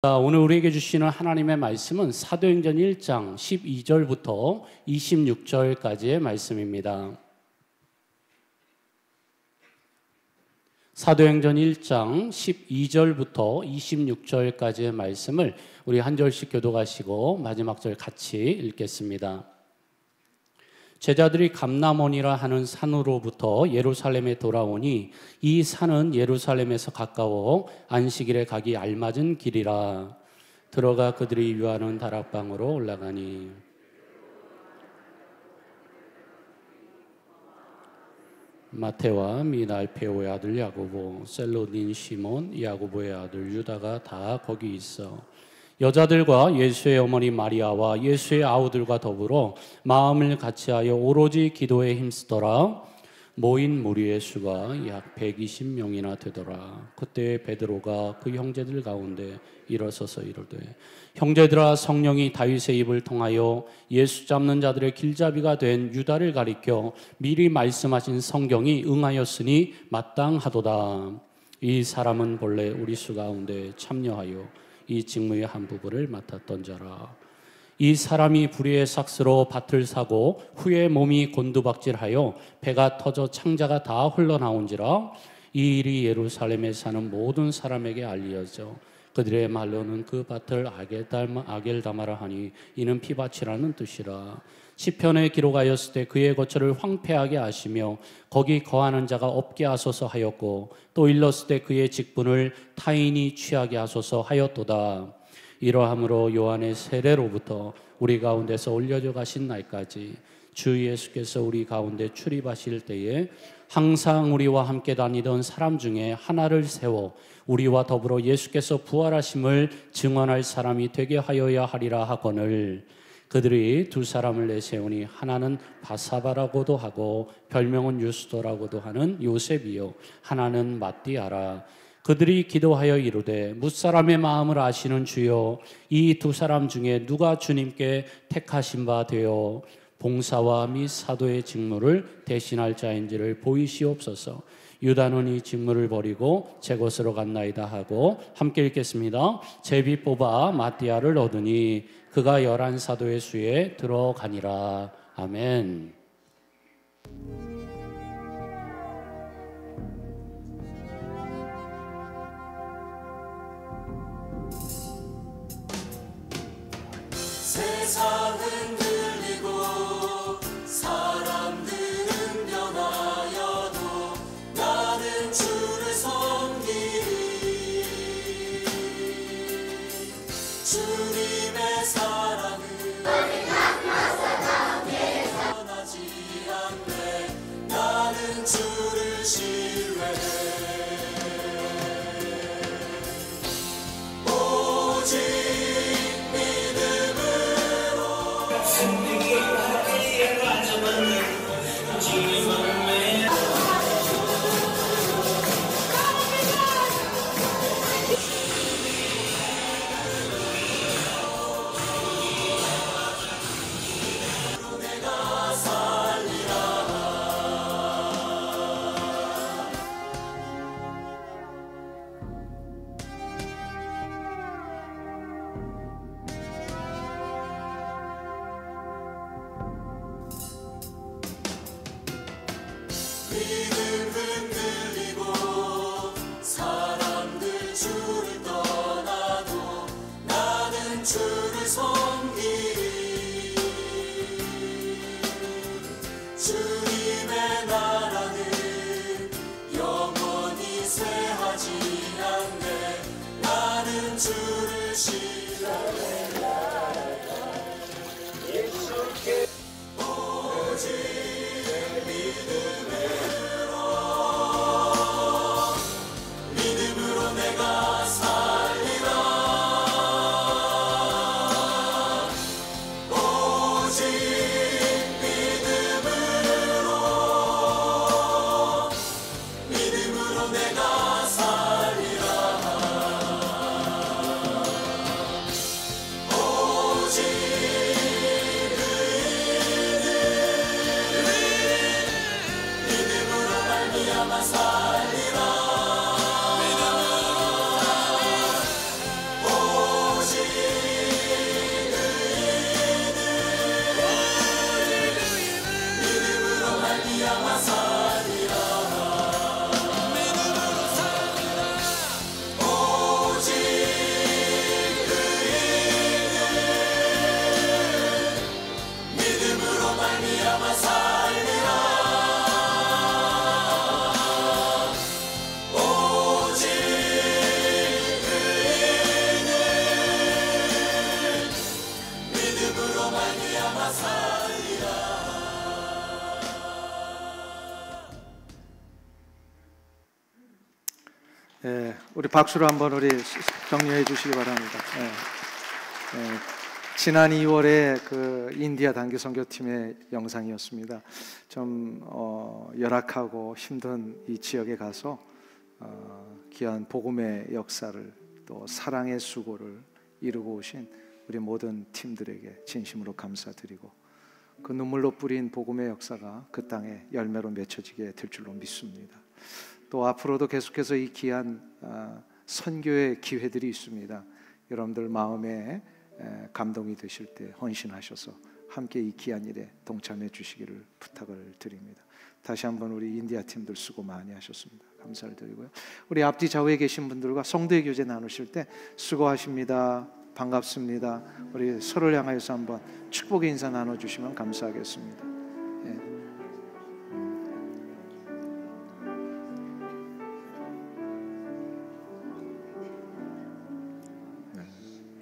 오늘 우리에게 주시는 하나님의 말씀은 사도행전 1장 12절부터 26절까지의 말씀입니다. 사도행전 1장 12절부터 26절까지의 말씀을 우리 한 절씩 교독하시고 마지막 절 같이 읽겠습니다. 제자들이 감람원이라 하는 산으로부터 예루살렘에 돌아오니 이 산은 예루살렘에서 가까워 안식일에 가기 알맞은 길이라. 들어가 그들이 유하는 다락방으로 올라가니 마테와 및 알페오의 아들 야고보, 셀로딘 시몬, 야고보의 아들 유다가 다 거기 있어 여자들과 예수의 어머니 마리아와 예수의 아우들과 더불어 마음을 같이하여 오로지 기도에 힘쓰더라. 모인 무리의 수가 약 120명이나 되더라. 그때 베드로가 그 형제들 가운데 일어서서 이르되, 형제들아, 성령이 다윗의 입을 통하여 예수 잡는 자들의 길잡이가 된 유다를 가리켜 미리 말씀하신 성경이 응하였으니 마땅하도다. 이 사람은 본래 우리 수 가운데 참여하여 이 직무의 한 부분을 맡았던 자라. 이 사람이 불의의 삭스로 밭을 사고 후에 몸이 곤두박질하여 배가 터져 창자가 다 흘러나온지라. 이 일이 예루살렘에 사는 모든 사람에게 알려져 그들의 말로는 그 밭을 아겔다마라 하니 이는 피밭이라는 뜻이라. 시편에 기록하였을 때 그의 거처를 황폐하게 하시며 거기 거하는 자가 없게 하소서 하였고, 또 일렀을 때 그의 직분을 타인이 취하게 하소서 하였도다. 이러함으로 요한의 세례로부터 우리 가운데서 올려져 가신 날까지 주 예수께서 우리 가운데 출입하실 때에 항상 우리와 함께 다니던 사람 중에 하나를 세워 우리와 더불어 예수께서 부활하심을 증언할 사람이 되게 하여야 하리라 하거늘. 그들이 두 사람을 내세우니 하나는 바사바라고도 하고 별명은 유스도라고도 하는 요셉이요 하나는 마띠아라. 그들이 기도하여 이르되, 뭇사람의 마음을 아시는 주여, 이 두 사람 중에 누가 주님께 택하신 바 되어 봉사와 및 사도의 직무를 대신할 자인지를 보이시옵소서. 유다는 이 직무를 버리고 제 곳으로 갔나이다 하고, 함께 읽겠습니다. 제비 뽑아 마띠아를 얻으니 그가 11사도의 수에 들어가니라. 아멘. 세상은 들리고 사람들은 변하여도 나는 주를 섬기리. 주님의 사랑은 변하지 않네. 나는 주를 신뢰해. 오직 믿음 흔들리고 사람들 주를 떠나도 나는 주를 섬기리. 주님의 나라는 영원히 쇠하지 않네. 나는 주를 신뢰해. 오직 믿음으로 내가 살리라. 오직 믿음으로 내가 살리라. 예, 우리 박수로 한번 우리 격려해 주시기 바랍니다. 지난 2월에 그 인디아 단기 선교팀의 영상이었습니다. 좀 열악하고 힘든 이 지역에 가서 귀한 복음의 역사를 또 사랑의 수고를 이루고 오신 우리 모든 팀들에게 진심으로 감사드리고 그 눈물로 뿌린 복음의 역사가 그 땅에 열매로 맺혀지게 될 줄로 믿습니다. 또 앞으로도 계속해서 이 귀한 선교의 기회들이 있습니다. 여러분들 마음에 감동이 되실 때 헌신하셔서 함께 이 귀한 일에 동참해 주시기를 부탁을 드립니다. 다시 한번 우리 인디아 팀들 수고 많이 하셨습니다. 감사를 드리고요. 우리 앞뒤 좌우에 계신 분들과 성도의 교제 나누실 때 수고하십니다. 반갑습니다. 우리 서로를 향하여서 한번 축복의 인사 나눠주시면 감사하겠습니다.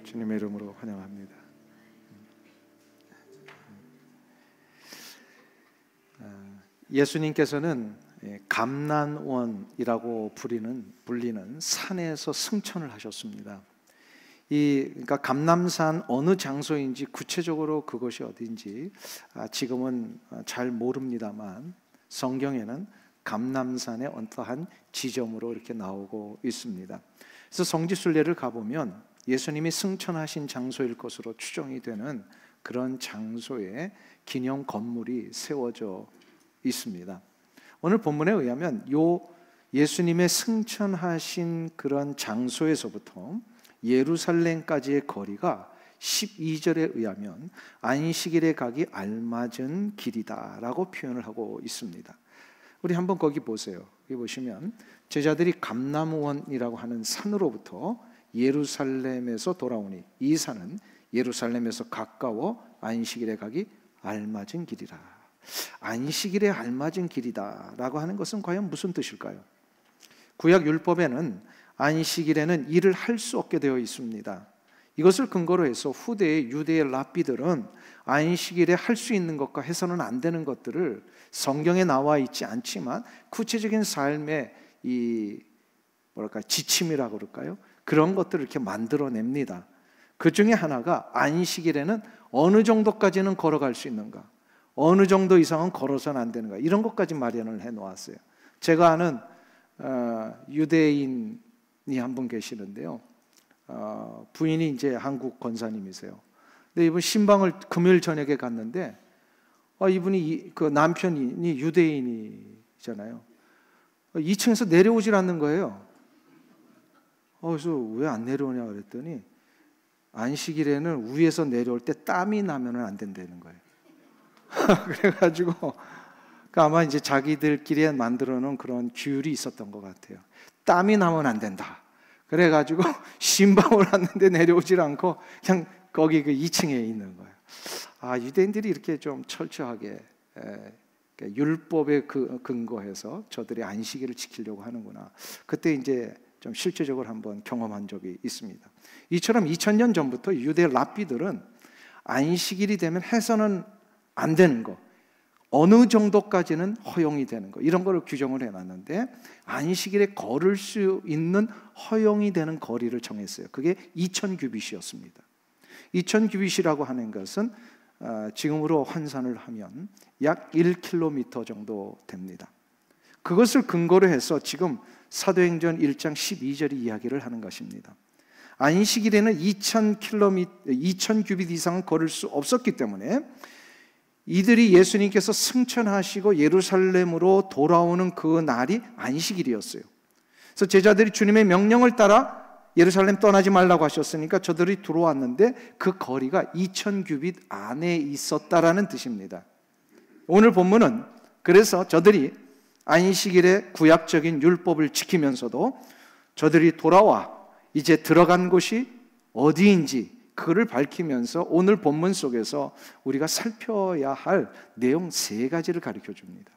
주님의 이름으로 환영합니다. 예수님께서는 감난원이라고 불리는 산에서 승천을 하셨습니다. 그러니까 감남산 어느 장소인지 구체적으로 그것이 어딘지 지금은 잘 모릅니다만 성경에는 감남산의 어떠한 지점으로 이렇게 나오고 있습니다. 그래서 성지순례를 가보면 예수님이 승천하신 장소일 것으로 추정이 되는 그런 장소에 기념 건물이 세워져 있습니다. 오늘 본문에 의하면 예수님의 승천하신 그런 장소에서부터 예루살렘까지의 거리가 12절에 의하면 안식일에 가기 알맞은 길이다라고 표현을 하고 있습니다. 우리 한번 거기 보세요. 여기 보시면 제자들이 감람원이라고 하는 산으로부터 예루살렘에서 돌아오니 이 산은 예루살렘에서 가까워 안식일에 가기 알맞은 길이라. 안식일에 알맞은 길이다라고 하는 것은 과연 무슨 뜻일까요? 구약 율법에는 안식일에는 일을 할 수 없게 되어 있습니다. 이것을 근거로 해서 후대의 유대의 랍비들은 안식일에 할 수 있는 것과 해서는 안 되는 것들을 성경에 나와 있지 않지만 구체적인 삶의 지침이라고 그럴까요? 그런 것들을 이렇게 만들어냅니다. 그 중에 하나가 안식일에는 어느 정도까지는 걸어갈 수 있는가, 어느 정도 이상은 걸어서는 안 되는가, 이런 것까지 마련을 해놓았어요. 제가 아는 유대인이 한 분 계시는데요. 부인이 이제 한국 권사님이세요. 근데 이분 신방을 금요일 저녁에 갔는데 이분이 그 남편이 유대인이잖아요. 2층에서 내려오질 않는 거예요. 그래서 왜 안 내려오냐 그랬더니 안식일에는 위에서 내려올 때 땀이 나면 안 된다는 거예요. 그래가지고 아마 이제 자기들끼리 만들어 놓은 그런 규율이 있었던 것 같아요. 땀이 나면 안 된다. 그래가지고 신방을 왔는데 내려오질 않고 그냥 거기 그 2층에 있는 거예요. 유대인들이 이렇게 좀 철저하게 율법에 근거해서 저들이 안식일을 지키려고 하는구나. 그때 이제 좀 실제적으로 한번 경험한 적이 있습니다. 이처럼 2000년 전부터 유대 랍비들은 안식일이 되면 해서는 안 되는 거, 어느 정도까지는 허용이 되는 거, 이런 거를 규정을 해놨는데 안식일에 걸을 수 있는 허용이 되는 거리를 정했어요. 그게 2000규빗이었습니다. 2000규빗이라고 하는 것은 지금으로 환산을 하면 약 1km 정도 됩니다. 그것을 근거로 해서 지금 사도행전 1장 12절이 이야기를 하는 것입니다. 안식일에는 2000규빗 이상은 걸을 수 없었기 때문에 이들이 예수님께서 승천하시고 예루살렘으로 돌아오는 그 날이 안식일이었어요. 그래서 제자들이 주님의 명령을 따라 예루살렘 떠나지 말라고 하셨으니까 저들이 들어왔는데 그 거리가 2000규빗 안에 있었다라는 뜻입니다. 오늘 본문은 그래서 저들이 안식일의 구약적인 율법을 지키면서도 저들이 돌아와 이제 들어간 곳이 어디인지 그를 밝히면서 오늘 본문 속에서 우리가 살펴야 할 내용 3가지를 가르쳐 줍니다.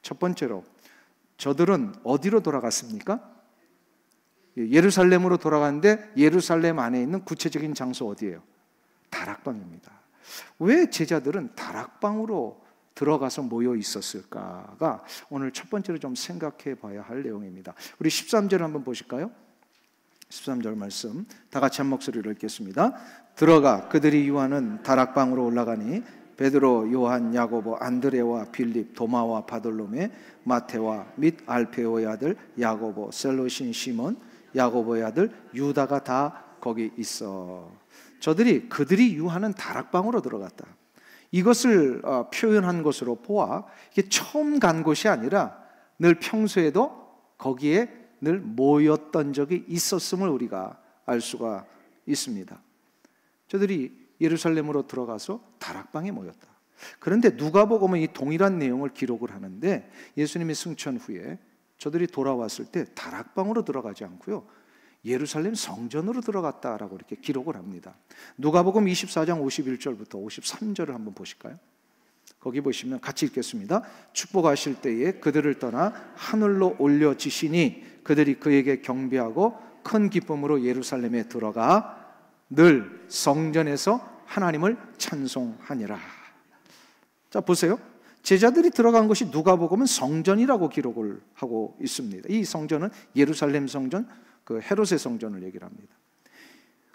첫 번째로 저들은 어디로 돌아갔습니까? 예루살렘으로 돌아갔는데 예루살렘 안에 있는 구체적인 장소 어디예요? 다락방입니다. 왜 제자들은 다락방으로 들어가서 모여 있었을까가 오늘 첫 번째로 좀 생각해 봐야 할 내용입니다. 우리 13절 한번 보실까요? 13절 말씀 다 같이 한 목소리로 읽겠습니다. 들어가 그들이 유하는 다락방으로 올라가니 베드로, 요한, 야고보, 안드레와 빌립, 도마와 바돌로메, 마테와 및 알페오의 아들 야고보, 셀롯인 시몬, 야고보의 아들 유다가 다 거기 있어. 그들이 유하는 다락방으로 들어갔다. 이것을 표현한 것으로 보아 이게 처음 간 곳이 아니라 늘 평소에도 거기에 늘 모였던 적이 있었음을 우리가 알 수가 있습니다. 저들이 예루살렘으로 들어가서 다락방에 모였다. 그런데 누가복음은 이 동일한 내용을 기록을 하는데 예수님의 승천 후에 저들이 돌아왔을 때 다락방으로 들어가지 않고요, 예루살렘 성전으로 들어갔다라고 이렇게 기록을 합니다. 누가복음 24장 51절부터 53절을 한번 보실까요? 거기 보시면 같이 읽겠습니다. 축복하실 때에 그들을 떠나 하늘로 올려지시니 그들이 그에게 경배하고 큰 기쁨으로 예루살렘에 들어가 늘 성전에서 하나님을 찬송하니라. 자, 보세요. 제자들이 들어간 것이 누가복음은 성전이라고 기록을 하고 있습니다. 이 성전은 예루살렘 성전, 그 헤롯의 성전을 얘기를 합니다.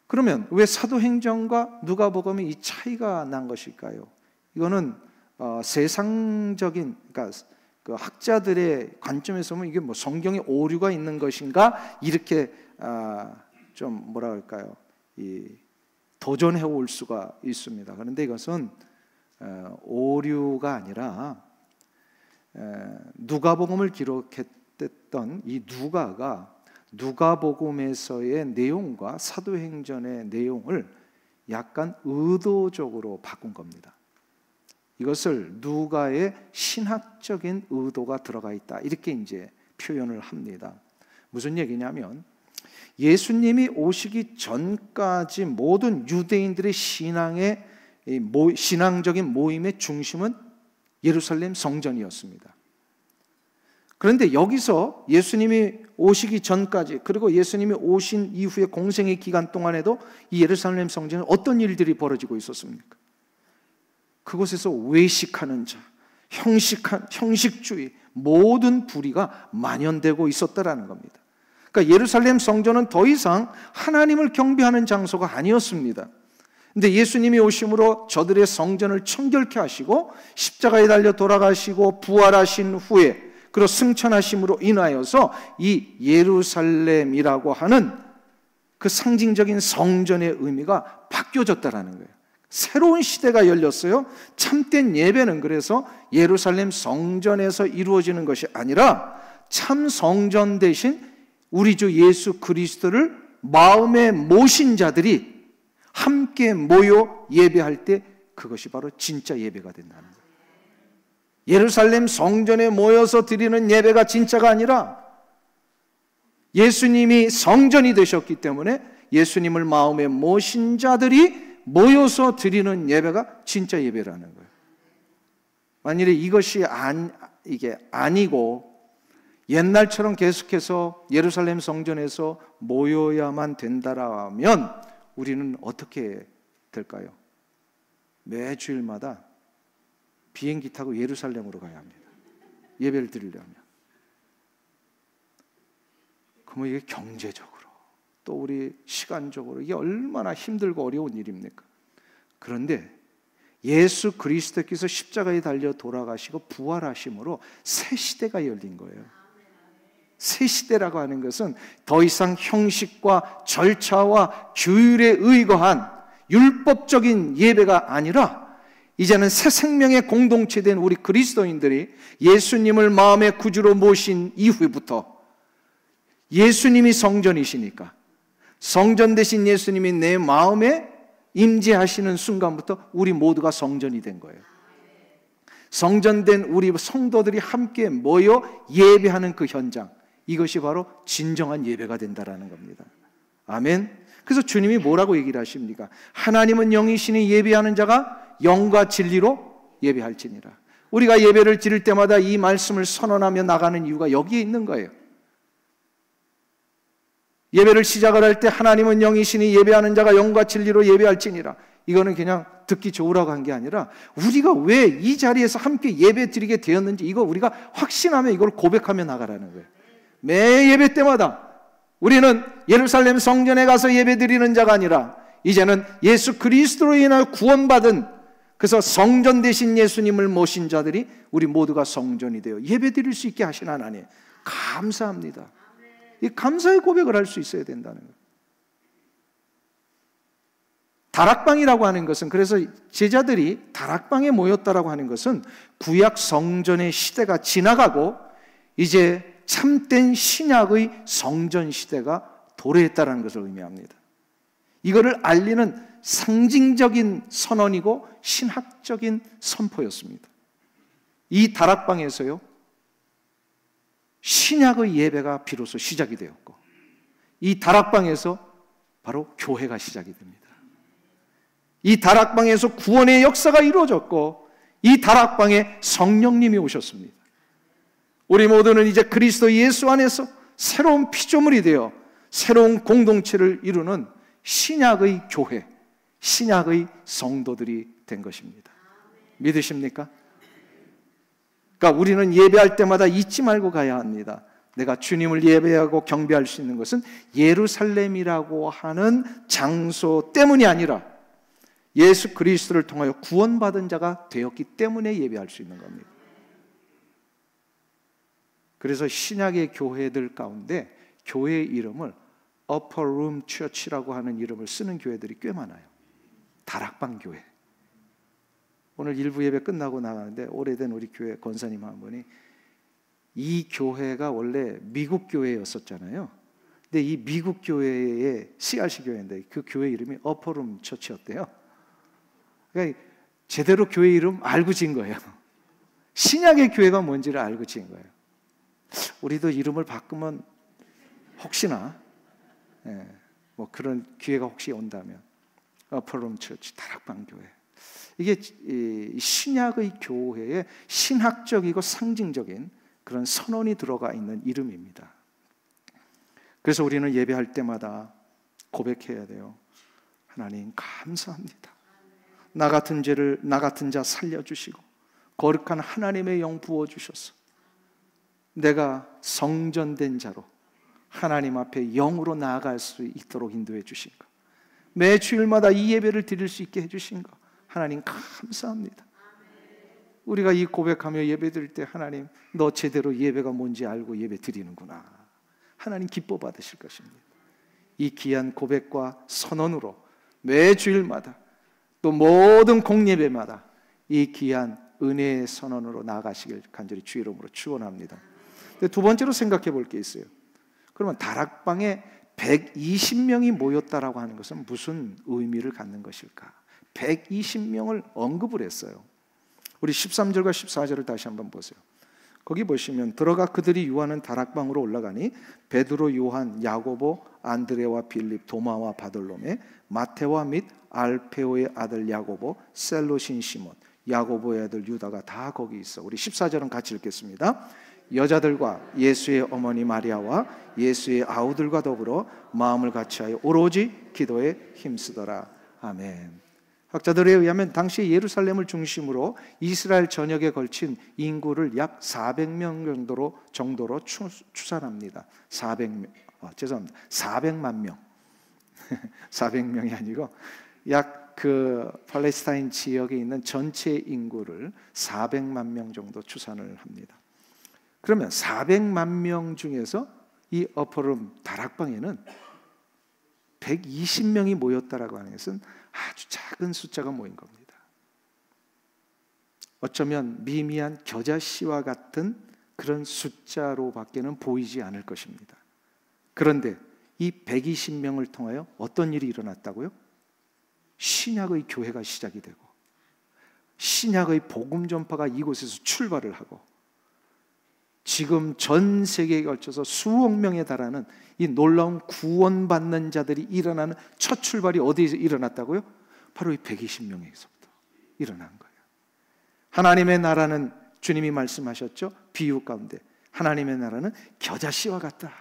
그러면 왜 사도행전과 누가복음이 이 차이가 난 것일까요? 이거는 세상적인, 그러니까 그 학자들의 관점에서 보면 이게 뭐 성경에 오류가 있는 것인가 이렇게 좀 뭐라 할까요? 도전해 올 수가 있습니다. 그런데 이것은 오류가 아니라 누가복음을 기록했던 이 누가가 누가복음에서의 내용과 사도행전의 내용을 약간 의도적으로 바꾼 겁니다. 이것을 누가의 신학적인 의도가 들어가 있다, 이렇게 이제 표현을 합니다. 무슨 얘기냐면 예수님이 오시기 전까지 모든 유대인들의 신앙적인 모임의 중심은 예루살렘 성전이었습니다. 그런데 여기서 예수님이 오시기 전까지, 그리고 예수님이 오신 이후의 공생의 기간 동안에도 이 예루살렘 성전에 어떤 일들이 벌어지고 있었습니까? 그곳에서 외식하는 자, 형식주의, 모든 불의가 만연되고 있었다라는 겁니다. 그러니까 예루살렘 성전은 더 이상 하나님을 경배하는 장소가 아니었습니다. 근데 예수님이 오심으로 저들의 성전을 청결케 하시고 십자가에 달려 돌아가시고 부활하신 후에, 그리고 승천하심으로 인하여서 이 예루살렘이라고 하는 그 상징적인 성전의 의미가 바뀌어졌다라는 거예요. 새로운 시대가 열렸어요. 참된 예배는 그래서 예루살렘 성전에서 이루어지는 것이 아니라 참 성전 대신 우리 주 예수 그리스도를 마음에 모신 자들이 함께 모여 예배할 때 그것이 바로 진짜 예배가 된다는 거예요. 예루살렘 성전에 모여서 드리는 예배가 진짜가 아니라 예수님이 성전이 되셨기 때문에 예수님을 마음에 모신 자들이 모여서 드리는 예배가 진짜 예배라는 거예요. 만일에 이것이 이게 아니고 옛날처럼 계속해서 예루살렘 성전에서 모여야만 된다라면 우리는 어떻게 될까요? 매주일마다 비행기 타고 예루살렘으로 가야 합니다. 예배를 드리려면. 그러면 이게 경제적으로 또 우리 시간적으로 이게 얼마나 힘들고 어려운 일입니까? 그런데 예수 그리스도께서 십자가에 달려 돌아가시고 부활하심으로 새 시대가 열린 거예요. 새 시대라고 하는 것은 더 이상 형식과 절차와 규율에 의거한 율법적인 예배가 아니라 이제는 새 생명의 공동체된 우리 그리스도인들이 예수님을 마음의 구주로 모신 이후부터 예수님이 성전이시니까 성전 대신 예수님이 내 마음에 임재하시는 순간부터 우리 모두가 성전이 된 거예요. 성전된 우리 성도들이 함께 모여 예배하는 그 현장, 이것이 바로 진정한 예배가 된다라는 겁니다. 아멘. 그래서 주님이 뭐라고 얘기를 하십니까? 하나님은 영이시니 예배하는 자가 영과 진리로 예배할지니라. 우리가 예배를 드릴 때마다 이 말씀을 선언하며 나가는 이유가 여기에 있는 거예요. 예배를 시작을 할 때 하나님은 영이시니 예배하는 자가 영과 진리로 예배할지니라. 이거는 그냥 듣기 좋으라고 한 게 아니라 우리가 왜 이 자리에서 함께 예배 드리게 되었는지 이거 우리가 확신하며 이걸 고백하며 나가라는 거예요. 매 예배 때마다 우리는 예루살렘 성전에 가서 예배 드리는 자가 아니라 이제는 예수 그리스도로 인하여 구원받은, 그래서 성전 되신 예수님을 모신 자들이 우리 모두가 성전이 되어 예배 드릴 수 있게 하신 하나님 감사합니다. 이 감사의 고백을 할 수 있어야 된다는 거예요. 다락방이라고 하는 것은, 그래서 제자들이 다락방에 모였다라고 하는 것은 구약 성전의 시대가 지나가고 이제 참된 신약의 성전 시대가 도래했다는 것을 의미합니다. 이거를 알리는 상징적인 선언이고 신학적인 선포였습니다. 이 다락방에서요, 신약의 예배가 비로소 시작이 되었고, 이 다락방에서 바로 교회가 시작이 됩니다. 이 다락방에서 구원의 역사가 이루어졌고, 이 다락방에 성령님이 오셨습니다. 우리 모두는 이제 그리스도 예수 안에서 새로운 피조물이 되어 새로운 공동체를 이루는 신약의 교회, 신약의 성도들이 된 것입니다. 믿으십니까? 그러니까 우리는 예배할 때마다 잊지 말고 가야 합니다. 내가 주님을 예배하고 경배할 수 있는 것은 예루살렘이라고 하는 장소 때문이 아니라 예수 그리스도를 통하여 구원받은 자가 되었기 때문에 예배할 수 있는 겁니다. 그래서 신약의 교회들 가운데 교회의 이름을 Upper Room Church라고 하는 이름을 쓰는 교회들이 꽤 많아요. 다락방 교회. 오늘 일부 예배 끝나고 나가는데 오래된 우리 교회 권사님 한 분이 이 교회가 원래 미국 교회였었잖아요. 근데 이 미국 교회의 CRC 교회인데 그 교회 이름이 Upper Room Church였대요. 그러니까 제대로 교회 이름 알고 지은 거예요. 신약의 교회가 뭔지를 알고 지은 거예요. 우리도 이름을 바꾸면 혹시나 뭐 그런 기회가 혹시 온다면 어퍼룸 처치 다락방 교회, 이게 신약의 교회의 신학적이고 상징적인 그런 선언이 들어가 있는 이름입니다. 그래서 우리는 예배할 때마다 고백해야 돼요. 하나님 감사합니다. 나 같은 자 살려주시고 거룩한 하나님의 영 부어주셔서 내가 성전된 자로 하나님 앞에 영으로 나아갈 수 있도록 인도해 주신 것, 매 주일마다 이 예배를 드릴 수 있게 해주신 것 하나님 감사합니다. 우리가 이 고백하며 예배 드릴 때 하나님 너 제대로 예배가 뭔지 알고 예배 드리는구나, 하나님 기뻐 받으실 것입니다. 이 귀한 고백과 선언으로 매 주일마다 또 모든 공예배마다 이 귀한 은혜의 선언으로 나아가시길 간절히 주의 이름으로 축원합니다. 두 번째로 생각해 볼 게 있어요. 그러면 다락방에 120명이 모였다라고 하는 것은 무슨 의미를 갖는 것일까? 120명을 언급을 했어요. 우리 13절과 14절을 다시 한번 보세요. 거기 보시면 들어가 그들이 유하는 다락방으로 올라가니 베드로, 요한, 야고보, 안드레와 빌립, 도마와 바돌로메, 마테와 및 알페오의 아들 야고보, 셀롯인 시몬, 야고보의 아들 유다가 다 거기 있어. 우리 14절은 같이 읽겠습니다. 여자들과 예수의 어머니 마리아와 예수의 아우들과 더불어 마음을 같이하여 오로지 기도에 힘쓰더라. 아멘. 학자들에 의하면 당시 예루살렘을 중심으로 이스라엘 전역에 걸친 인구를 약 400명 정도로 추산합니다. 400만 명. 400명이 아니고 약 그 팔레스타인 지역에 있는 전체 인구를 400만 명 정도 추산을 합니다. 그러면 400만 명 중에서 이 어퍼룸 다락방에는 120명이 모였다라고 하는 것은 아주 작은 숫자가 모인 겁니다. 어쩌면 미미한 겨자씨와 같은 그런 숫자로밖에는 보이지 않을 것입니다. 그런데 이 120명을 통하여 어떤 일이 일어났다고요? 신약의 교회가 시작이 되고 신약의 복음 전파가 이곳에서 출발을 하고 지금 전 세계에 걸쳐서 수억 명에 달하는 이 놀라운 구원받는 자들이 일어나는 첫 출발이 어디에서 일어났다고요? 바로 이 120명에서부터 일어난 거예요. 하나님의 나라는 주님이 말씀하셨죠? 비유 가운데 하나님의 나라는 겨자씨와 같다.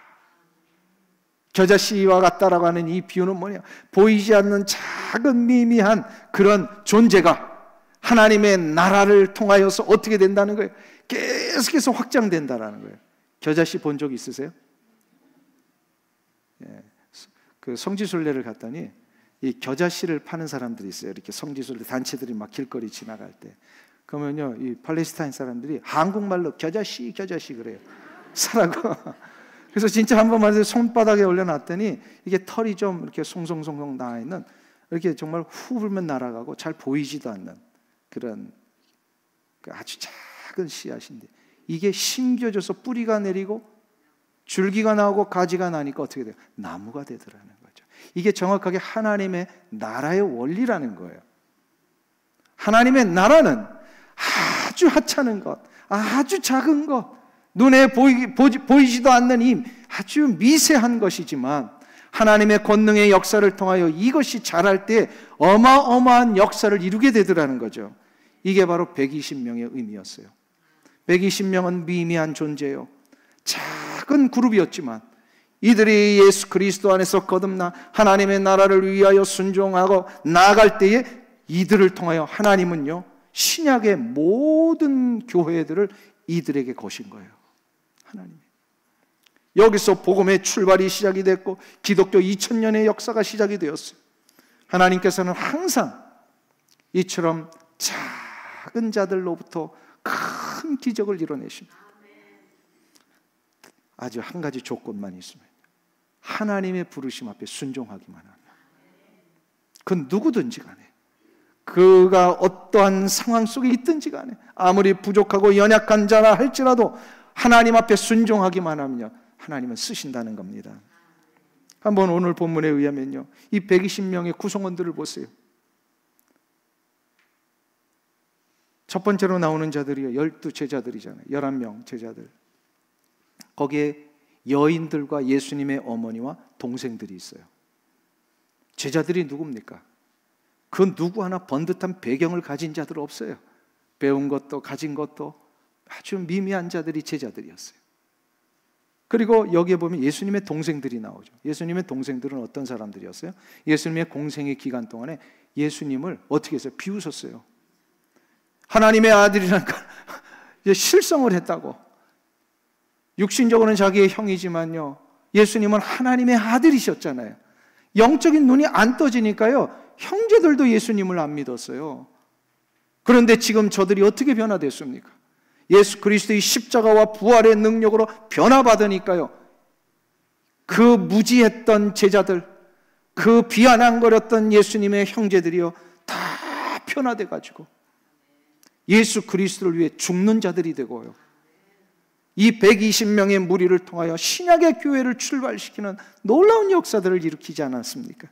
겨자씨와 같다라고 하는 이 비유는 뭐냐? 보이지 않는 작은 미미한 그런 존재가 하나님의 나라를 통하여서 어떻게 된다는 거예요? 계속해서 확장된다라는 거예요. 겨자씨 본 적 있으세요? 예, 그 성지순례를 갔더니 이 겨자씨를 파는 사람들이 있어요. 이렇게 성지순례 단체들이 막 길거리 지나갈 때 그러면요, 이 팔레스타인 사람들이 한국말로 겨자씨 그래요. 사라고. 그래서 진짜 한 번만 손바닥에 올려놨더니 이게 털이 좀 이렇게 송송송송 나 있는, 이렇게 정말 후 불면 날아가고 잘 보이지도 않는 그런 아주 작은 씨앗인데, 이게 심겨져서 뿌리가 내리고 줄기가 나오고 가지가 나니까 어떻게 돼요? 나무가 되더라는 거죠. 이게 정확하게 하나님의 나라의 원리라는 거예요. 하나님의 나라는 아주 하찮은 것, 아주 작은 것, 눈에 보이지도 않는 이 아주 미세한 것이지만 하나님의 권능의 역사를 통하여 이것이 자랄 때 어마어마한 역사를 이루게 되더라는 거죠. 이게 바로 120명의 의미였어요. 120명은 미미한 존재요, 작은 그룹이었지만 이들이 예수 그리스도 안에서 거듭나 하나님의 나라를 위하여 순종하고 나아갈 때에 이들을 통하여 하나님은요, 신약의 모든 교회들을 이들에게 거신 거예요. 하나님이. 여기서 복음의 출발이 시작이 됐고 기독교 2000년의 역사가 시작이 되었어요. 하나님께서는 항상 이처럼 작은 자들로부터 큰 기적을 이뤄내십니다. 아주 한 가지 조건만 있으면, 하나님의 부르심 앞에 순종하기만 하면, 그 누구든지 간에, 그가 어떠한 상황 속에 있든지 간에, 아무리 부족하고 연약한 자라 할지라도 하나님 앞에 순종하기만 하면요, 하나님은 쓰신다는 겁니다. 한번 오늘 본문에 의하면요, 이 120명의 구성원들을 보세요. 첫 번째로 나오는 자들이요, 12제자들이잖아요. 11명 제자들. 거기에 여인들과 예수님의 어머니와 동생들이 있어요. 제자들이 누굽니까? 그 누구 하나 번듯한 배경을 가진 자들 없어요. 배운 것도 가진 것도 아주 미미한 자들이 제자들이었어요. 그리고 여기에 보면 예수님의 동생들이 나오죠. 예수님의 동생들은 어떤 사람들이었어요? 예수님의 공생의 기간 동안에 예수님을 어떻게 했어요? 비웃었어요. 하나님의 아들이라니까 실성을 했다고. 육신적으로는 자기의 형이지만요, 예수님은 하나님의 아들이셨잖아요. 영적인 눈이 안 떠지니까요, 형제들도 예수님을 안 믿었어요. 그런데 지금 저들이 어떻게 변화됐습니까? 예수 그리스도의 십자가와 부활의 능력으로 변화받으니까요, 그 무지했던 제자들, 그 비아냥거렸던 예수님의 형제들이요, 다 변화돼가지고 예수 그리스도를 위해 죽는 자들이 되고요, 이 120명의 무리를 통하여 신약의 교회를 출발시키는 놀라운 역사들을 일으키지 않았습니까?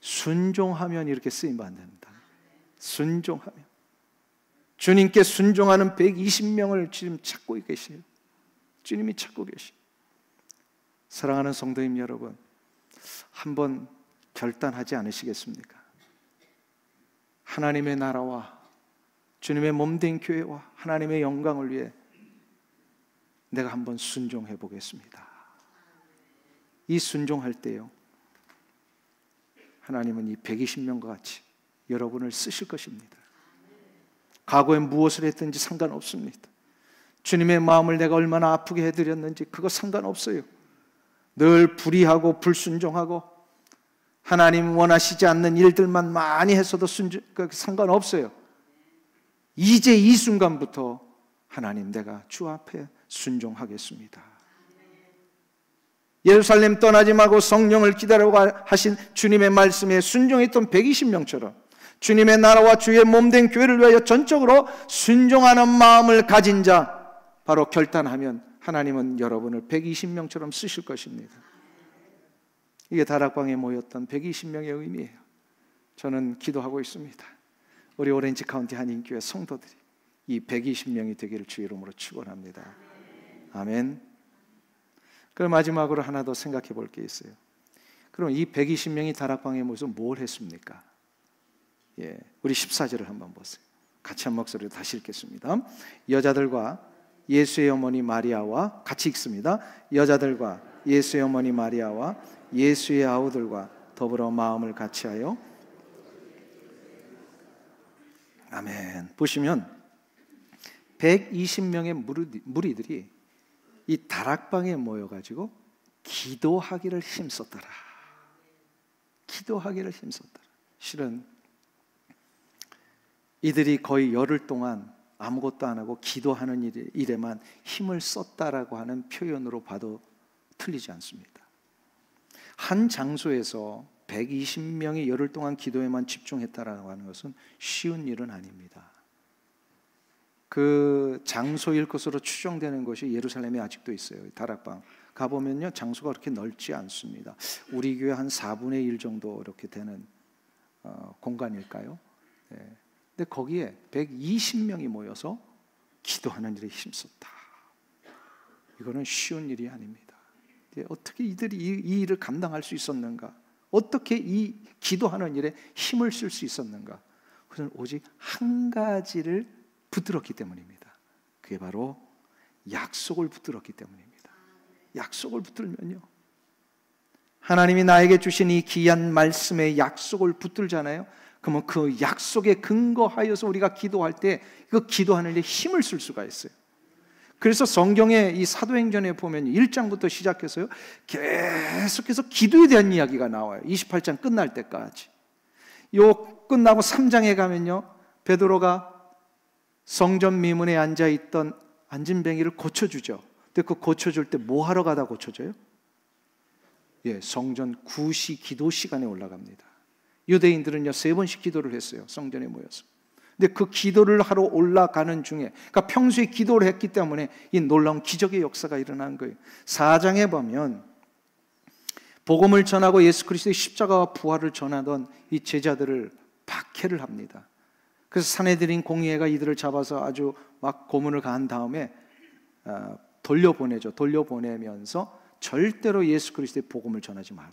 순종하면 이렇게 쓰임받는다. 순종하면. 주님께 순종하는 120명을 지금 찾고 계세요. 주님이 찾고 계세요. 사랑하는 성도님 여러분, 한번 결단하지 않으시겠습니까? 하나님의 나라와 주님의 몸된 교회와 하나님의 영광을 위해 내가 한번 순종해 보겠습니다. 이 순종할 때요, 하나님은 이 120명과 같이 여러분을 쓰실 것입니다. 과거에 무엇을 했든지 상관없습니다. 주님의 마음을 내가 얼마나 아프게 해드렸는지 그거 상관없어요. 늘 불의하고 불순종하고 하나님 원하시지 않는 일들만 많이 했어도 상관없어요. 이제 이 순간부터 하나님, 내가 주 앞에 순종하겠습니다. 예루살렘 떠나지 말고 성령을 기다리고 하신 주님의 말씀에 순종했던 120명처럼 주님의 나라와 주의 몸된 교회를 위하여 전적으로 순종하는 마음을 가진 자, 바로 결단하면 하나님은 여러분을 120명처럼 쓰실 것입니다. 이게 다락방에 모였던 120명의 의미예요. 저는 기도하고 있습니다. 우리 오렌지 카운티 한인교회 성도들이 이 120명이 되기를 주 이름으로 축원합니다. 아멘. 그럼 마지막으로 하나 더 생각해 볼 게 있어요. 그럼 이 120명이 다락방에 모여서 뭘 했습니까? 우리 14절을 한번 보세요. 같이 한 목소리로 다시 읽겠습니다. 여자들과 예수의 어머니 마리아와, 같이 읽습니다. 여자들과 예수의 어머니 마리아와 예수의 아우들과 더불어 마음을 같이하여 아멘. 보시면 120명의 무리들이 이 다락방에 모여가지고 기도하기를 힘썼더라. 기도하기를 힘썼더라. 실은 이들이 거의 열흘 동안 아무것도 안 하고 기도하는 일에만 힘을 썼다라고 하는 표현으로 봐도 틀리지 않습니다. 한 장소에서 120명이 열흘 동안 기도에만 집중했다라고 하는 것은 쉬운 일은 아닙니다. 그 장소일 것으로 추정되는 것이 예루살렘에 아직도 있어요. 다락방 가보면요, 장소가 그렇게 넓지 않습니다. 우리 교회 한 4분의 1 정도 이렇게 되는 공간일까요? 네. 근데 거기에 120명이 모여서 기도하는 일에 힘썼다. 이거는 쉬운 일이 아닙니다. 어떻게 이들이 이 일을 감당할 수 있었는가? 어떻게 이 기도하는 일에 힘을 쓸 수 있었는가? 그것은 오직 한 가지를 붙들었기 때문입니다. 그게 바로 약속을 붙들었기 때문입니다. 약속을 붙들면요, 하나님이 나에게 주신 이 귀한 말씀의 약속을 붙들잖아요. 그러면 그 약속에 근거하여서 우리가 기도할 때 그 기도하는 일에 힘을 쓸 수가 있어요. 그래서 성경에 이 사도행전에 보면 1장부터 시작해서요, 계속해서 기도에 대한 이야기가 나와요. 28장 끝날 때까지. 요 끝나고 3장에 가면요, 베드로가 성전 미문에 앉아있던 안진뱅이를 고쳐주죠. 근데 그 고쳐줄 때 뭐 하러 가다 고쳐줘요? 예, 성전 구시 기도 시간에 올라갑니다. 유대인들은요 3번씩 기도를 했어요. 성전에 모여서. 근데 그 기도를 하러 올라가는 중에, 그러니까 평소에 기도를 했기 때문에 이 놀라운 기적의 역사가 일어난 거예요. 4장에 보면 복음을 전하고 예수 그리스도의 십자가와 부활을 전하던 이 제자들을 박해를 합니다. 그래서 산헤드린 공의회가 이들을 잡아서 아주 막 고문을 가한 다음에 돌려보내죠. 돌려보내면서 절대로 예수 그리스도의 복음을 전하지 마라,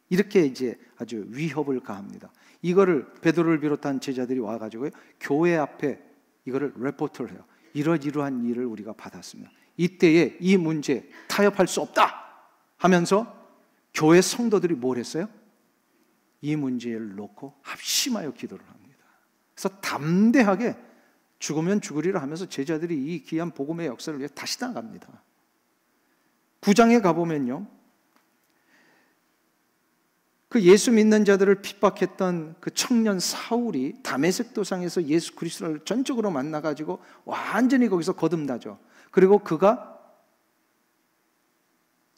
이렇게 이제 아주 위협을 가합니다. 이거를 베드로를 비롯한 제자들이 와가지고 교회 앞에 이거를 레포트를 해요. 이러한 일을 우리가 받았습니다. 이때에 이 문제 타협할 수 없다 하면서 교회 성도들이 뭘 했어요? 이 문제를 놓고 합심하여 기도를 합니다. 그래서 담대하게 죽으면 죽으리라 하면서 제자들이 이 귀한 복음의 역사를 위해 다시 나갑니다. 9장에 가보면요, 그 예수 믿는 자들을 핍박했던 그 청년 사울이 다메섹 도상에서 예수 그리스도를 전적으로 만나가지고 완전히 거기서 거듭나죠. 그리고 그가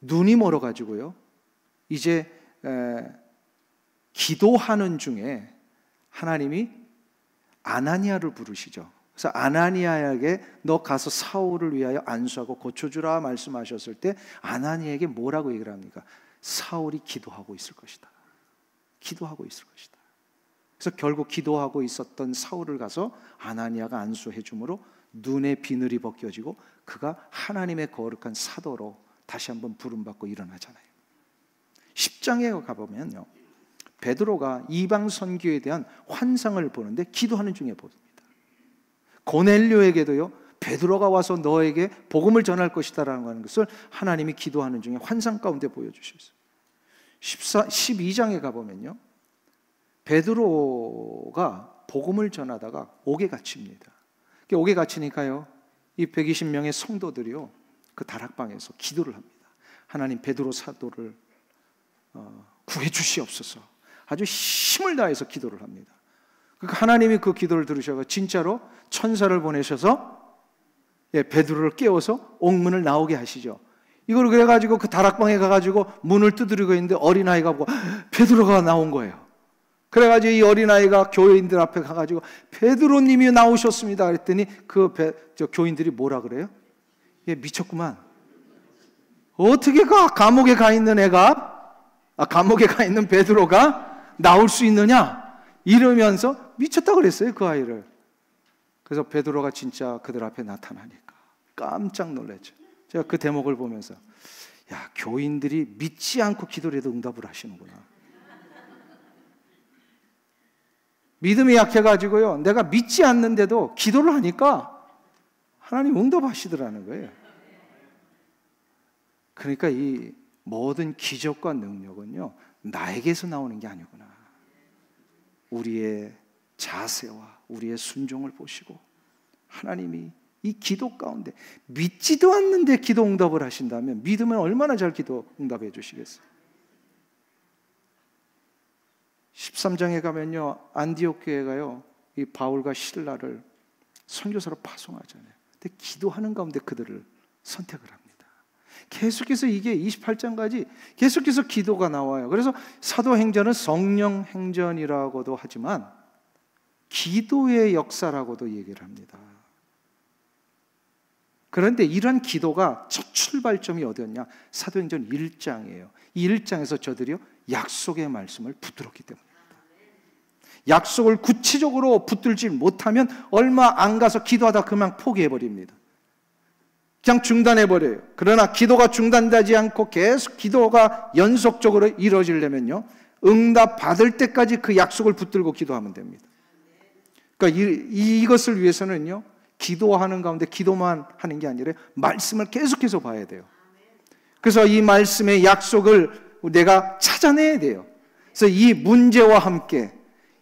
눈이 멀어가지고요, 이제 기도하는 중에 하나님이 아나니아를 부르시죠. 그래서 아나니아에게 너 가서 사울을 위하여 안수하고 고쳐주라 말씀하셨을 때 아나니아에게 뭐라고 얘기를 합니까? 사울이 기도하고 있을 것이다. 기도하고 있을 것이다. 그래서 결국 기도하고 있었던 사울을 가서 아나니아가 안수해 주므로 눈의 비늘이 벗겨지고 그가 하나님의 거룩한 사도로 다시 한번 부름받고 일어나잖아요. 10장에 가보면요, 베드로가 이방 선교에 대한 환상을 보는데 기도하는 중에 보입니다. 고넬료에게도요, 베드로가 와서 너에게 복음을 전할 것이다라는 하는 것을 하나님이 기도하는 중에 환상 가운데 보여주셨어요. 12장에 가보면요, 베드로가 복음을 전하다가 옥에 갇힙니다. 옥에 갇히니까요, 이 120명의 성도들이요, 그 다락방에서 기도를 합니다. 하나님, 베드로 사도를 구해 주시옵소서. 아주 힘을 다해서 기도를 합니다. 그러니까 하나님이 그 기도를 들으셔서 진짜로 천사를 보내셔서 베드로를 깨워서 옥문을 나오게 하시죠. 이걸 그래가지고 그 다락방에 가가지고 문을 두드리고 있는데 어린아이가 보고 베드로가 나온 거예요. 그래가지고 이 어린아이가 교인들 앞에 가가지고 베드로님이 나오셨습니다 그랬더니 저 교인들이 뭐라 그래요? 얘 미쳤구만. 어떻게 감옥에 가 있는 감옥에 가 있는 베드로가 나올 수 있느냐? 이러면서 미쳤다 그랬어요, 그 아이를. 그래서 베드로가 진짜 그들 앞에 나타나니까 깜짝 놀랐죠. 제가 그 대목을 보면서, 야, 교인들이 믿지 않고 기도를 해도 응답을 하시는구나. 믿음이 약해가지고요, 내가 믿지 않는데도 기도를 하니까 하나님 응답하시더라는 거예요. 그러니까 이 모든 기적과 능력은요, 나에게서 나오는 게 아니구나. 우리의 자세와 우리의 순종을 보시고 하나님이 이 기도 가운데 믿지도 않는데 기도 응답을 하신다면 믿으면 얼마나 잘 기도 응답해 주시겠어요. 13장에 가면요, 안디옥 교회가요, 이 바울과 실라를 선교사로 파송하잖아요. 근데 기도하는 가운데 그들을 선택을 합니다. 계속해서 이게 28장까지 계속해서 기도가 나와요. 그래서 사도행전은 성령 행전이라고도 하지만 기도의 역사라고도 얘기를 합니다. 그런데 이런 기도가 첫 출발점이 어디였냐? 사도행전 1장이에요. 이 1장에서 저들이요, 약속의 말씀을 붙들었기 때문입니다. 약속을 구체적으로 붙들지 못하면 얼마 안 가서 기도하다 그만 포기해버립니다. 그냥 중단해버려요. 그러나 기도가 중단되지 않고 계속 기도가 연속적으로 이루어지려면요, 응답 받을 때까지 그 약속을 붙들고 기도하면 됩니다. 그러니까 이것을 위해서는요, 기도하는 가운데 기도만 하는 게 아니라 말씀을 계속해서 봐야 돼요. 그래서 이 말씀의 약속을 내가 찾아내야 돼요. 그래서 이 문제와 함께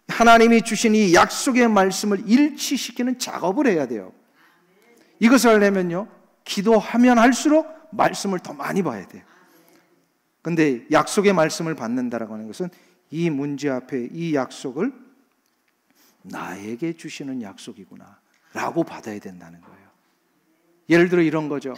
하나님이 주신 이 약속의 말씀을 일치시키는 작업을 해야 돼요. 이것을 하려면요, 기도하면 할수록 말씀을 더 많이 봐야 돼요. 그런데 약속의 말씀을 받는다라고 하는 것은 이 문제 앞에 이 약속을 나에게 주시는 약속이구나 라고 받아야 된다는 거예요. 예를 들어 이런 거죠.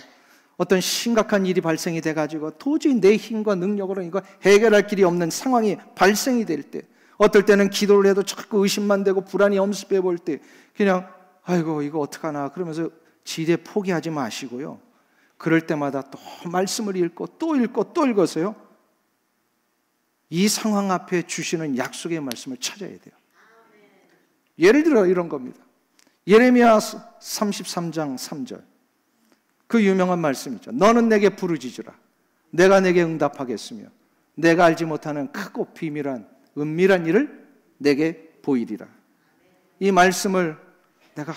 어떤 심각한 일이 발생이 돼가지고 도저히 내 힘과 능력으로 이거 해결할 길이 없는 상황이 발생이 될 때, 어떨 때는 기도를 해도 자꾸 의심만 되고 불안이 엄습해 볼 때 그냥 아이고 이거 어떡하나 그러면서 지레 포기하지 마시고요, 그럴 때마다 또 말씀을 읽고 또 읽고 또 읽어서요, 이 상황 앞에 주시는 약속의 말씀을 찾아야 돼요. 예를 들어 이런 겁니다. 예레미야 33장 3절, 그 유명한 말씀이죠. 너는 내게 부르짖으라. 내가 내게 응답하겠으며 내가 알지 못하는 크고 비밀한 은밀한 일을 내게 보이리라. 이 말씀을 내가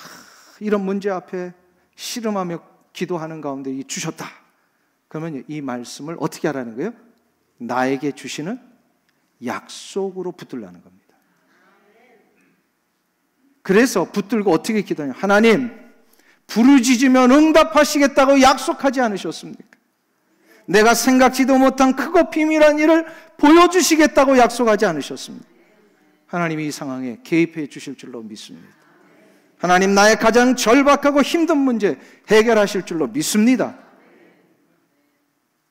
이런 문제 앞에 씨름하며 기도하는 가운데 주셨다. 그러면 이 말씀을 어떻게 하라는 거예요? 나에게 주시는 약속으로 붙들라는 겁니다. 그래서 붙들고 어떻게 기도하냐? 하나님, 부르짖으면 응답하시겠다고 약속하지 않으셨습니까? 내가 생각지도 못한 크고 비밀한 일을 보여주시겠다고 약속하지 않으셨습니까? 하나님이 이 상황에 개입해 주실 줄로 믿습니다. 하나님, 나의 가장 절박하고 힘든 문제 해결하실 줄로 믿습니다.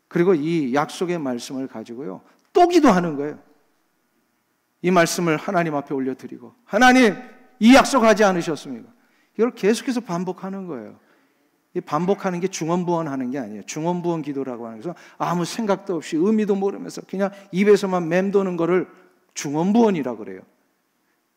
그리고 이 약속의 말씀을 가지고요, 또 기도하는 거예요. 이 말씀을 하나님 앞에 올려드리고, 하나님, 이 약속하지 않으셨습니까? 이걸 계속해서 반복하는 거예요. 이 반복하는 게 중언부언하는 게 아니에요. 중언부언 기도라고 하는 것은 아무 생각도 없이 의미도 모르면서 그냥 입에서만 맴도는 거를 중언부언이라고 그래요.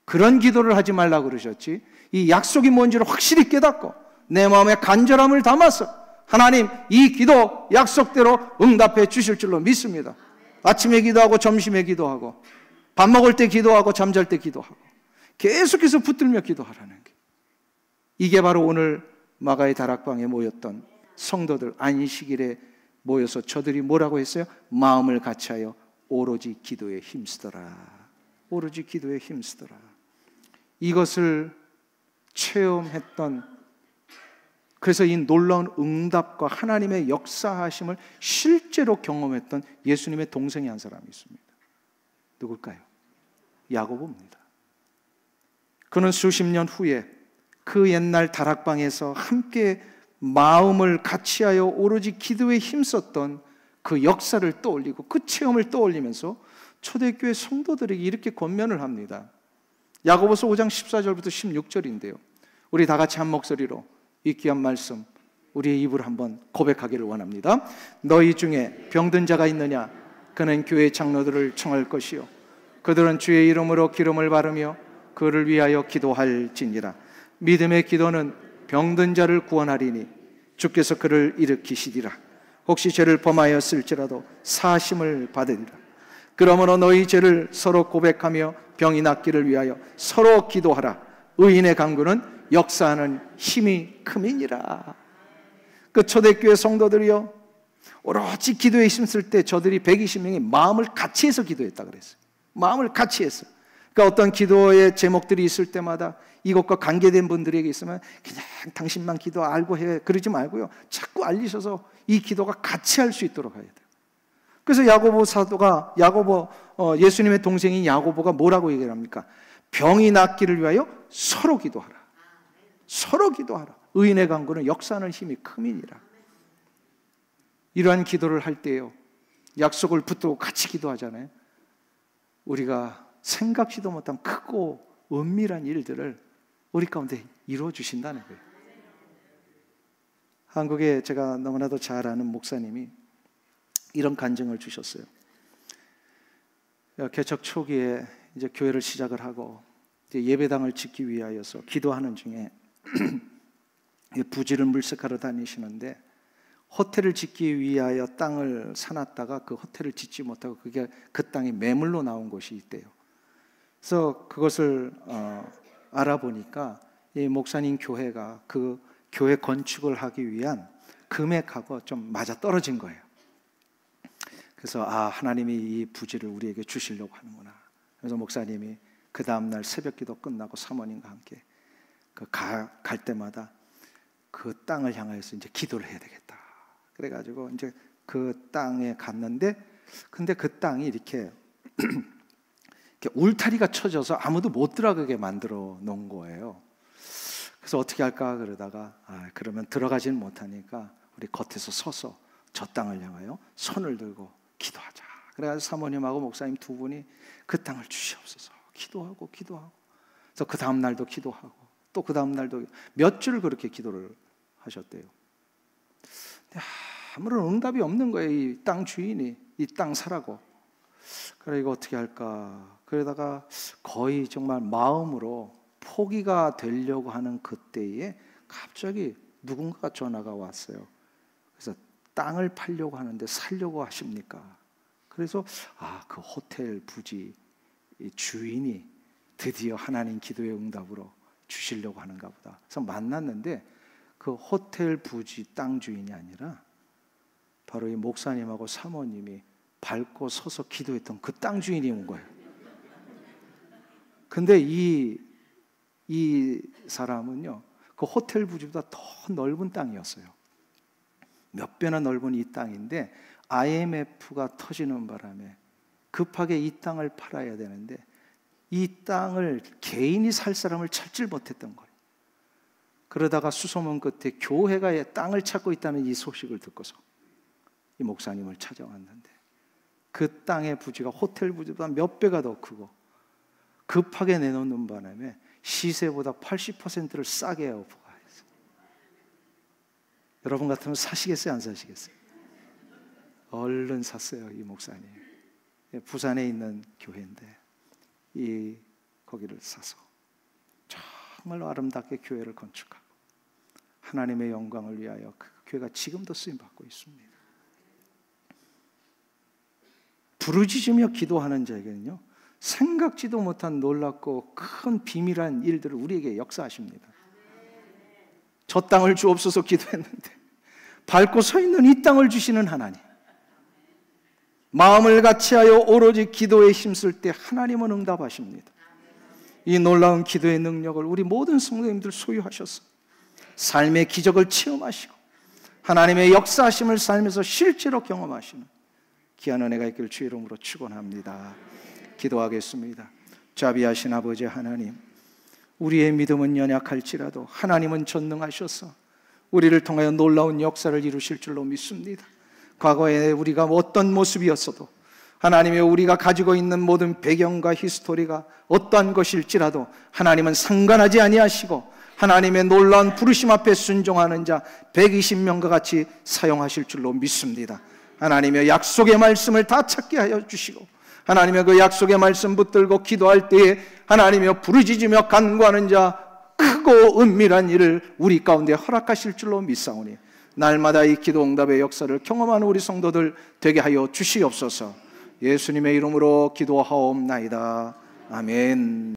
그런 기도를 하지 말라고 그러셨지, 이 약속이 뭔지를 확실히 깨닫고 내 마음에 간절함을 담아서 하나님, 이 기도 약속대로 응답해 주실 줄로 믿습니다. 아침에 기도하고 점심에 기도하고 밥 먹을 때 기도하고 잠잘 때 기도하고 계속해서 붙들며 기도하라는 게, 이게 바로 오늘 마가의 다락방에 모였던 성도들, 안식일에 모여서 저들이 뭐라고 했어요? 마음을 같이하여 오로지 기도에 힘쓰더라. 오로지 기도에 힘쓰더라. 이것을 체험했던, 그래서 이 놀라운 응답과 하나님의 역사하심을 실제로 경험했던 예수님의 동생이 한 사람이 있습니다. 누굴까요? 야고보입니다. 그는 수십 년 후에 그 옛날 다락방에서 함께 마음을 같이하여 오로지 기도에 힘썼던 그 역사를 떠올리고 그 체험을 떠올리면서 초대교회 성도들에게 이렇게 권면을 합니다. 야고보서 5장 14절부터 16절인데요. 우리 다 같이 한 목소리로 이 귀한 말씀 우리의 입으로 한번 고백하기를 원합니다. 너희 중에 병든 자가 있느냐? 그는 교회 장로들을 청할 것이요, 그들은 주의 이름으로 기름을 바르며 그를 위하여 기도할지니라. 믿음의 기도는 병든 자를 구원하리니 주께서 그를 일으키시리라. 혹시 죄를 범하였을지라도 사심을 받으리라. 그러므로 너희 죄를 서로 고백하며 병이 낫기를 위하여 서로 기도하라. 의인의 간구는 역사하는 힘이 큼이니라. 그 초대교회 성도들이요, 오로지 기도에 힘쓸 때 저들이 120명이 마음을 같이 해서 기도했다 그랬어요. 마음을 같이 했어요. 그러니까 어떤 기도의 제목들이 있을 때마다 이것과 관계된 분들에게 있으면 그냥 당신만 기도 알고 해 그러지 말고요, 자꾸 알리셔서 이 기도가 같이 할 수 있도록 해야 돼요. 그래서 야고보 사도가 예수님의 동생인 야고보가 뭐라고 얘기를 합니까? 병이 낫기를 위하여 서로 기도하라. 서로 기도하라. 의인의 간구는 역사하는 힘이 큼이니라. 이러한 기도를 할 때요, 약속을 붙들고 같이 기도하잖아요. 우리가 생각지도 못한 크고 은밀한 일들을 우리 가운데 이루어 주신다는 거예요. 한국에 제가 너무나도 잘 아는 목사님이 이런 간증을 주셨어요. 개척 초기에 이제 교회를 시작을 하고 이제 예배당을 짓기 위하여서 기도하는 중에 부지를 물색하러 다니시는데 호텔을 짓기 위하여 땅을 사놨다가 그 호텔을 짓지 못하고 그게 그 땅이 매물로 나온 곳이 있대요. 그래서 그것을 알아보니까 이 목사님 교회가 그 교회 건축을 하기 위한 금액하고 좀 맞아 떨어진 거예요. 그래서 하나님이 이 부지를 우리에게 주시려고 하는구나. 그래서 목사님이 그 다음날 새벽기도 끝나고 사모님과 함께 갈 때마다 그 땅을 향해서 이제 기도를 해야 되겠다. 그래가지고 이제 그 땅에 갔는데, 근데 그 땅이 이렇게 울타리가 쳐져서 아무도 못 들어가게 만들어 놓은 거예요. 그래서 어떻게 할까 그러다가 그러면 들어가지는 못하니까 우리 겉에서 서서 저 땅을 향하여 손을 들고 기도하자. 그래가지고 사모님하고 목사님 두 분이 그 땅을 주시옵소서 기도하고 그래서 그 다음 날도 기도하고 또 그 다음 날도 몇 줄 그렇게 기도를 하셨대요. 아무런 응답이 없는 거예요. 이 땅 주인이 이 땅 사라고. 그래 이거 어떻게 할까 그러다가 거의 정말 마음으로 포기가 되려고 하는 그때에 갑자기 누군가 전화가 왔어요. 그래서 땅을 팔려고 하는데 살려고 하십니까? 그래서 그 호텔 부지 주인이 드디어 하나님 기도의 응답으로 주시려고 하는가 보다. 그래서 만났는데 그 호텔 부지 땅 주인이 아니라 바로 이 목사님하고 사모님이 밟고 서서 기도했던 그 땅 주인이 온 거예요. 근데 이 사람은요, 그 호텔 부지보다 더 넓은 땅이었어요. 몇 배나 넓은 이 땅인데 IMF가 터지는 바람에 급하게 이 땅을 팔아야 되는데 이 땅을 개인이 살 사람을 찾질 못했던 거예요. 그러다가 수소문 끝에 교회가 땅을 찾고 있다는 이 소식을 듣고서 이 목사님을 찾아왔는데 그 땅의 부지가 호텔 부지보다 몇 배가 더 크고 급하게 내놓는 바람에 시세보다 80%를 싸게 오퍼가 했어요. 여러분 같으면 사시겠어요? 안 사시겠어요? 얼른 샀어요. 이 목사님. 부산에 있는 교회인데 거기를 사서 정말로 아름답게 교회를 건축하고 하나님의 영광을 위하여 그 교회가 지금도 쓰임받고 있습니다. 부르짖으며 기도하는 자에게는요, 생각지도 못한 놀랍고 큰 비밀한 일들을 우리에게 역사하십니다. 저 땅을 주옵소서 기도했는데 밟고 서 있는 이 땅을 주시는 하나님, 마음을 같이하여 오로지 기도에 힘쓸 때 하나님은 응답하십니다. 이 놀라운 기도의 능력을 우리 모든 성도님들 소유하셔서 삶의 기적을 체험하시고 하나님의 역사하심을 삶에서 실제로 경험하시는 귀한 은혜가 있기를 주의 이름으로 축원합니다. 기도하겠습니다. 자비하신 아버지 하나님, 우리의 믿음은 연약할지라도 하나님은 전능하셔서 우리를 통하여 놀라운 역사를 이루실 줄로 믿습니다. 과거에 우리가 어떤 모습이었어도 하나님의 우리가 가지고 있는 모든 배경과 히스토리가 어떠한 것일지라도 하나님은 상관하지 아니하시고 하나님의 놀라운 부르심 앞에 순종하는 자 120명과 같이 사용하실 줄로 믿습니다. 하나님의 약속의 말씀을 다 찾게 하여 주시고 하나님의 그 약속의 말씀 붙들고 기도할 때에 하나님의 부르짖으며 간구하는 자 크고 은밀한 일을 우리 가운데 허락하실 줄로 믿사오니 날마다 이 기도 응답의 역사를 경험하는 우리 성도들 되게 하여 주시옵소서. 예수님의 이름으로 기도하옵나이다. 아멘.